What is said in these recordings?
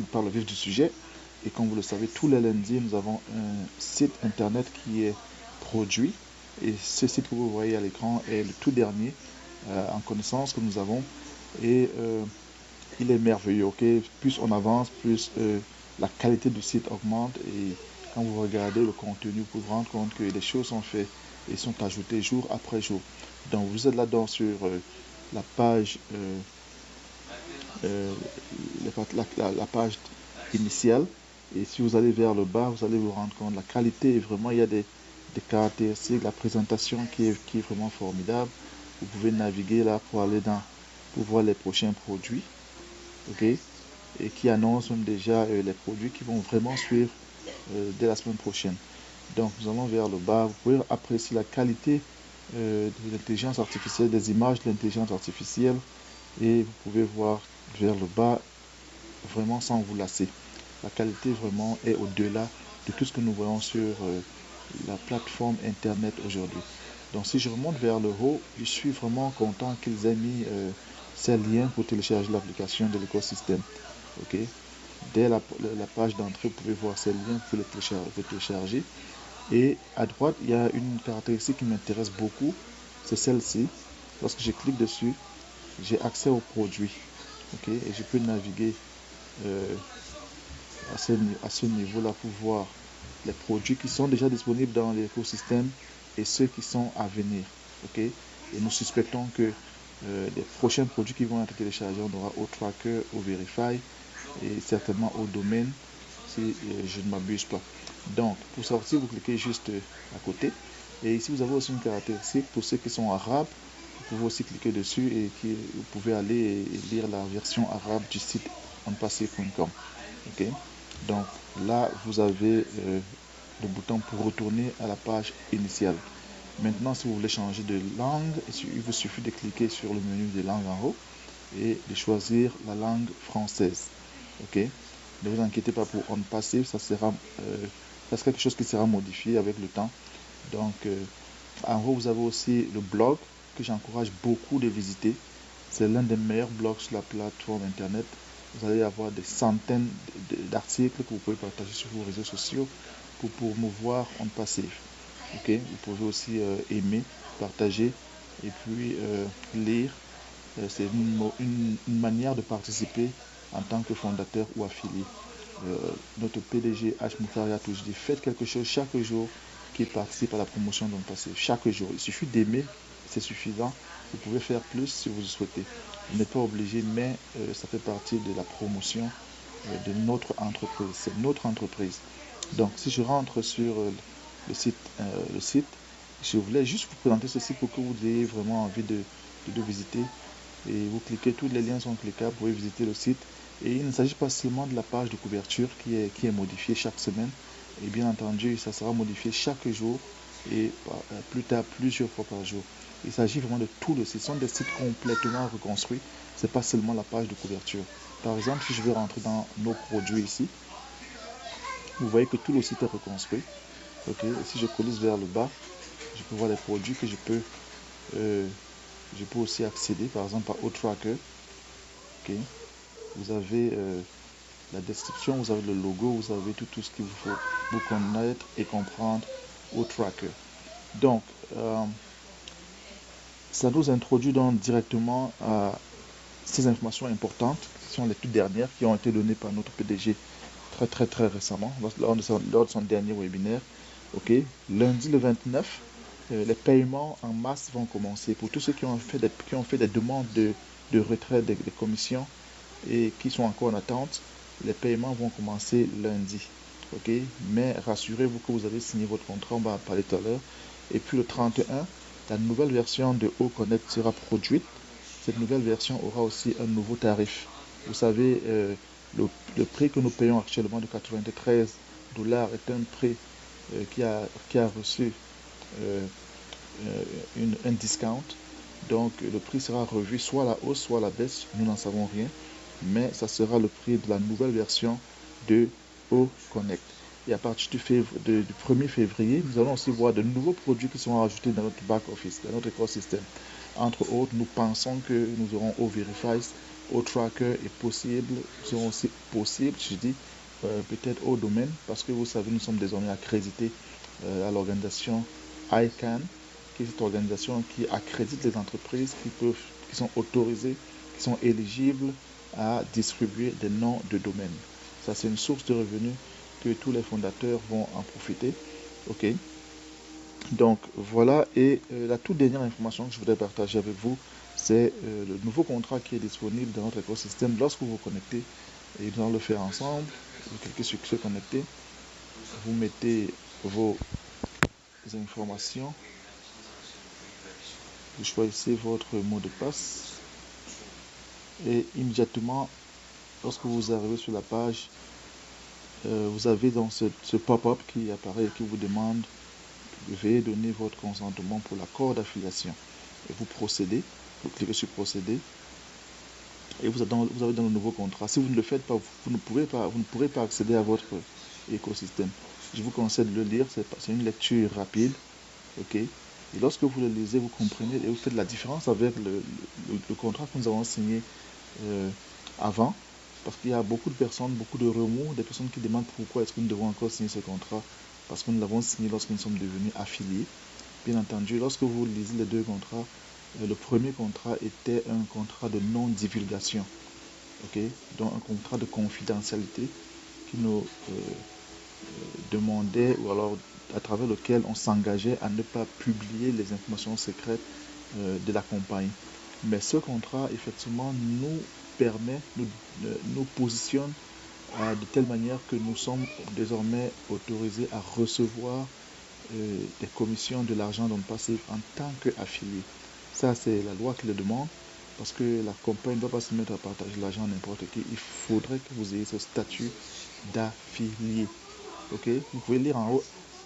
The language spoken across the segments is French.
par le vif du sujet. Et comme vous le savez, tous les lundis, nous avons un site internet qui est produit. Et ce site que vous voyez à l'écran est le tout dernier en connaissance que nous avons. Et il est merveilleux, ok? Plus on avance, plus la qualité du site augmente. Et quand vous regardez le contenu, vous pouvez vous rendre compte que les choses sont faites et sont ajoutées jour après jour. Donc vous êtes là-dedans sur la page la page initiale, et si vous allez vers le bas, vous allez vous rendre compte la qualité est vraiment, il y a des caractéristiques, la présentation qui est vraiment formidable. Vous pouvez naviguer là pour aller pour voir les prochains produits, ok, et qui annoncent même déjà les produits qui vont vraiment suivre dès la semaine prochaine. Donc nous allons vers le bas, vous pouvez apprécier la qualité de l'intelligence artificielle, des images de l'intelligence artificielle, et vous pouvez voir vers le bas vraiment sans vous lasser. La qualité vraiment est au-delà de tout ce que nous voyons sur la plateforme internet aujourd'hui. Donc si je remonte vers le haut, je suis vraiment content qu'ils aient mis ces liens pour télécharger l'application de l'écosystème. Ok, dès la page d'entrée, vous pouvez voir ces liens, vous pouvez les télécharger. Et à droite, il y a une caractéristique qui m'intéresse beaucoup, c'est celle-ci. Lorsque je clique dessus, j'ai accès aux produits. Ok, et je peux naviguer à ce niveau-là pour voir les produits qui sont déjà disponibles dans l'écosystème et ceux qui sont à venir. Ok, et nous suspectons que les prochains produits qui vont être téléchargés, on aura au Tracker, au Verify et certainement au domaine, si je ne m'abuse pas. Donc, pour sortir, vous cliquez juste à côté. Et ici, vous avez aussi une caractéristique pour ceux qui sont arabes. Vous pouvez aussi cliquer dessus et vous pouvez aller et lire la version arabe du site onpassif.com. Ok, donc là, vous avez le bouton pour retourner à la page initiale. Maintenant, si vous voulez changer de langue, il vous suffit de cliquer sur le menu des langues en haut et de choisir la langue française. Ok, ne vous inquiétez pas pour OnPassive, ça sera quelque chose qui sera modifié avec le temps. Donc, en haut, vous avez aussi le blog que j'encourage beaucoup de visiter. C'est l'un des meilleurs blogs sur la plateforme internet. Vous allez avoir des centaines d'articles que vous pouvez partager sur vos réseaux sociaux pour promouvoir OnPassive. Ok, vous pouvez aussi aimer, partager et puis lire. C'est une manière de participer en tant que fondateur ou affilié. Notre PDG H. Moukari a toujours dit, faites quelque chose chaque jour qui participe à la promotion d'OnPassive. Chaque jour, il suffit d'aimer, c'est suffisant. Vous pouvez faire plus si vous le souhaitez. Vous n'êtes pas obligé, mais ça fait partie de la promotion de notre entreprise. C'est notre entreprise. Donc, si je rentre sur le site, je voulais juste vous présenter ceci pour que vous ayez vraiment envie de visiter. Et vous cliquez, tous les liens sont cliquables, vous pouvez visiter le site. Et il ne s'agit pas seulement de la page de couverture qui est modifiée chaque semaine. Et bien entendu, ça sera modifié chaque jour et plus tard plusieurs fois par jour. Il s'agit vraiment de tout le site. Ce sont des sites complètement reconstruits. Ce n'est pas seulement la page de couverture. Par exemple, si je vais rentrer dans nos produits ici, vous voyez que tout le site est reconstruit. Ok, et si je coulisse vers le bas, je peux voir les produits que je peux aussi accéder, par exemple à OTracker. Ok, vous avez la description, vous avez le logo, vous avez tout ce qu'il vous faut pour connaître et comprendre OTracker. Donc, ça nous introduit donc directement à ces informations importantes, qui sont les toutes dernières, qui ont été données par notre PDG très récemment, lors de son dernier webinaire. Ok, lundi le 29, les paiements en masse vont commencer. Pour tous ceux qui ont fait des demandes de retrait des commissions et qui sont encore en attente, les paiements vont commencer lundi. Ok, mais rassurez-vous que vous avez signé votre contrat, on va en parler tout à l'heure. Et puis le 31, la nouvelle version de OConnect sera produite. Cette nouvelle version aura aussi un nouveau tarif. Vous savez, le prix que nous payons actuellement de $93 est un prix qui a reçu un discount. Donc le prix sera revu soit à la hausse, soit à la baisse, nous n'en savons rien. Mais ça sera le prix de la nouvelle version de OConnect. Et à partir du 1er février, nous allons aussi voir de nouveaux produits qui seront ajoutés dans notre back-office, dans notre écosystème. Entre autres, nous pensons que nous aurons OVerify au tracker est possible, seront aussi possibles, je dis, peut-être au domaine, parce que vous savez, nous sommes désormais accrédités à l'organisation ICANN, qui est cette organisation qui accrédite les entreprises qui sont autorisées, qui sont éligibles à distribuer des noms de domaine. Ça, c'est une source de revenus que tous les fondateurs vont en profiter. Ok. Donc voilà, et la toute dernière information que je voudrais partager avec vous, c'est le nouveau contrat qui est disponible dans notre écosystème. Lorsque vous vous connectez, et nous allons le faire ensemble, vous cliquez sur se connecter, vous mettez vos informations, vous choisissez votre mot de passe, et immédiatement, lorsque vous arrivez sur la page, vous avez dans ce pop-up qui apparaît et qui vous demande veuillez donner votre consentement pour l'accord d'affiliation. Et vous procédez, vous cliquez sur procéder et vous avez dans le nouveau contrat. Si vous ne le faites pas, vous ne pourrez pas accéder à votre écosystème. Je vous conseille de le lire, c'est une lecture rapide. Ok. Et lorsque vous le lisez, vous comprenez et vous faites la différence avec le contrat que nous avons signé avant. Parce qu'il y a beaucoup de personnes, beaucoup de remous, des personnes qui demandent pourquoi est-ce que nous devons encore signer ce contrat. Parce que nous l'avons signé lorsque nous sommes devenus affiliés. Bien entendu, lorsque vous lisez les deux contrats, le premier contrat était un contrat de non-divulgation. Ok, donc un contrat de confidentialité qui nous demandait, ou alors à travers lequel on s'engageait à ne pas publier les informations secrètes de la compagnie. Mais ce contrat, effectivement, nous permet, nous positionne de telle manière que nous sommes désormais autorisés à recevoir des commissions, de l'argent non passif en tant qu'affilié. Ça, c'est la loi qui le demande, parce que la compagnie ne doit pas se mettre à partager l'argent à n'importe qui. Il faudrait que vous ayez ce statut d'affilié. Ok, vous pouvez lire en haut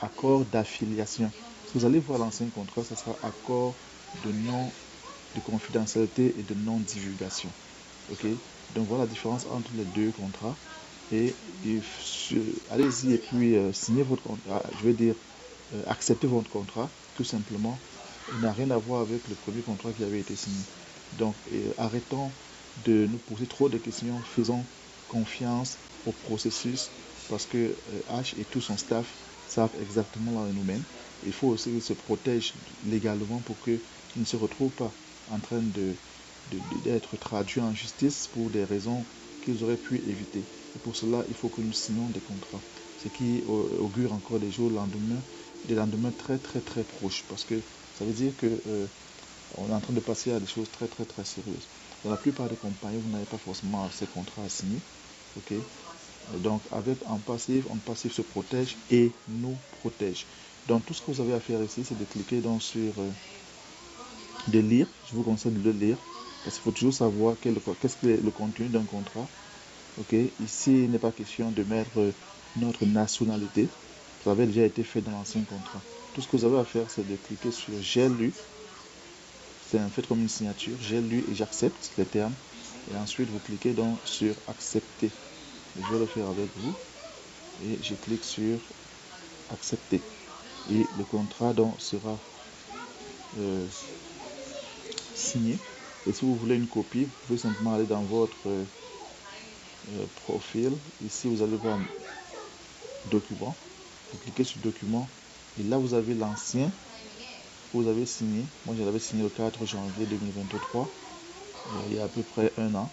accord d'affiliation. Si vous allez voir l'ancien contrat, ce sera accord de non de confidentialité et de non-divulgation. Ok, donc voilà la différence entre les deux contrats. Et allez-y et puis signez votre contrat. Je veux dire, acceptez votre contrat, tout simplement. Il n'a rien à voir avec le premier contrat qui avait été signé. Donc, arrêtons de nous poser trop de questions. Faisons confiance au processus parce que H et tout son staff savent exactement là où ils nous mènent. Il faut aussi qu'ils se protègent légalement pour qu'ils ne se retrouvent pas en train d'être traduits en justice pour des raisons qu'ils auraient pu éviter. Et pour cela, il faut que nous signions des contrats. Ce qui augure encore des jours lendemain, des lendemains très très très proches. Parce que ça veut dire que on est en train de passer à des choses très très très sérieuses. Dans la plupart des compagnies, vous n'avez pas forcément ces contrats à signer. Ok. Donc avec un passif se protège et nous protège. Donc tout ce que vous avez à faire ici, c'est de cliquer donc sur de lire. Je vous conseille de le lire. Parce qu'il faut toujours savoir qu'est-ce que est le contenu d'un contrat. Ok, ici, il n'est pas question de mettre notre nationalité. Ça avait déjà été fait dans l'ancien contrat. Tout ce que vous avez à faire, c'est de cliquer sur j'ai lu. C'est en fait comme une signature. J'ai lu et j'accepte les termes. Et ensuite, vous cliquez donc sur accepter. Je vais le faire avec vous. Et je clique sur accepter. Et le contrat donc sera signé. Et si vous voulez une copie, vous pouvez simplement aller dans votre profil. Ici, vous allez voir document. Vous cliquez sur document. Et là, vous avez l'ancien. Vous avez signé. Moi, je l'avais signé le 4 janvier 2023. Il y a à peu près un an.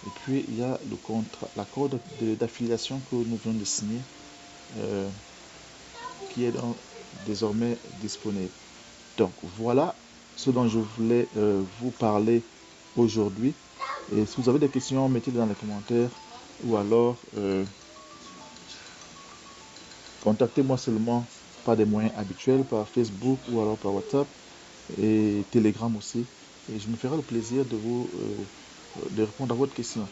Et puis, il y a le contrat, l'accord d'affiliation que nous venons de signer, qui est donc désormais disponible. Donc, voilà ce dont je voulais vous parler aujourd'hui. Et si vous avez des questions, mettez-les dans les commentaires ou alors contactez-moi seulement par des moyens habituels, par Facebook ou alors par WhatsApp et Telegram aussi. Et je me ferai le plaisir de répondre à votre question.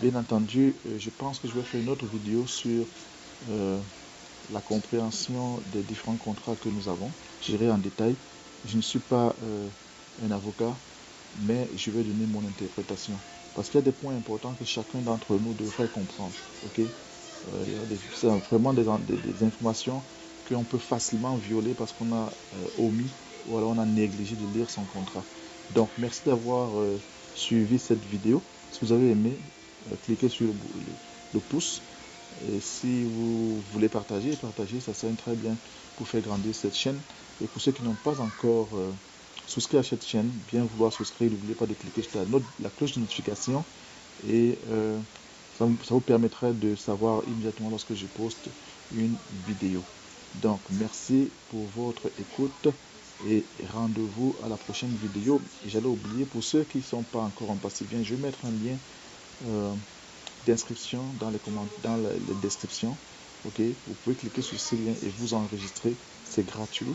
Bien entendu, je pense que je vais faire une autre vidéo sur la compréhension des différents contrats que nous avons. J'irai en détail. Je ne suis pas un avocat, mais je vais donner mon interprétation. Parce qu'il y a des points importants que chacun d'entre nous devrait comprendre. Ok? C'est vraiment des informations qu'on peut facilement violer parce qu'on a omis ou alors on a négligé de lire son contrat. Donc merci d'avoir suivi cette vidéo Si vous avez aimé, cliquez sur le pouce. Et si vous voulez partager, ça serait très bien pour faire grandir cette chaîne. Et pour ceux qui n'ont pas encore souscrit à cette chaîne, bien vouloir souscrire, n'oubliez pas de cliquer sur la cloche de notification et ça vous permettrait de savoir immédiatement lorsque je poste une vidéo. Donc merci pour votre écoute et rendez-vous à la prochaine vidéo. Et j'allais oublier, pour ceux qui ne sont pas encore en Passivien, je vais mettre un lien d'inscription dans les descriptions. Ok, vous pouvez cliquer sur ce lien et vous enregistrer, c'est gratuit.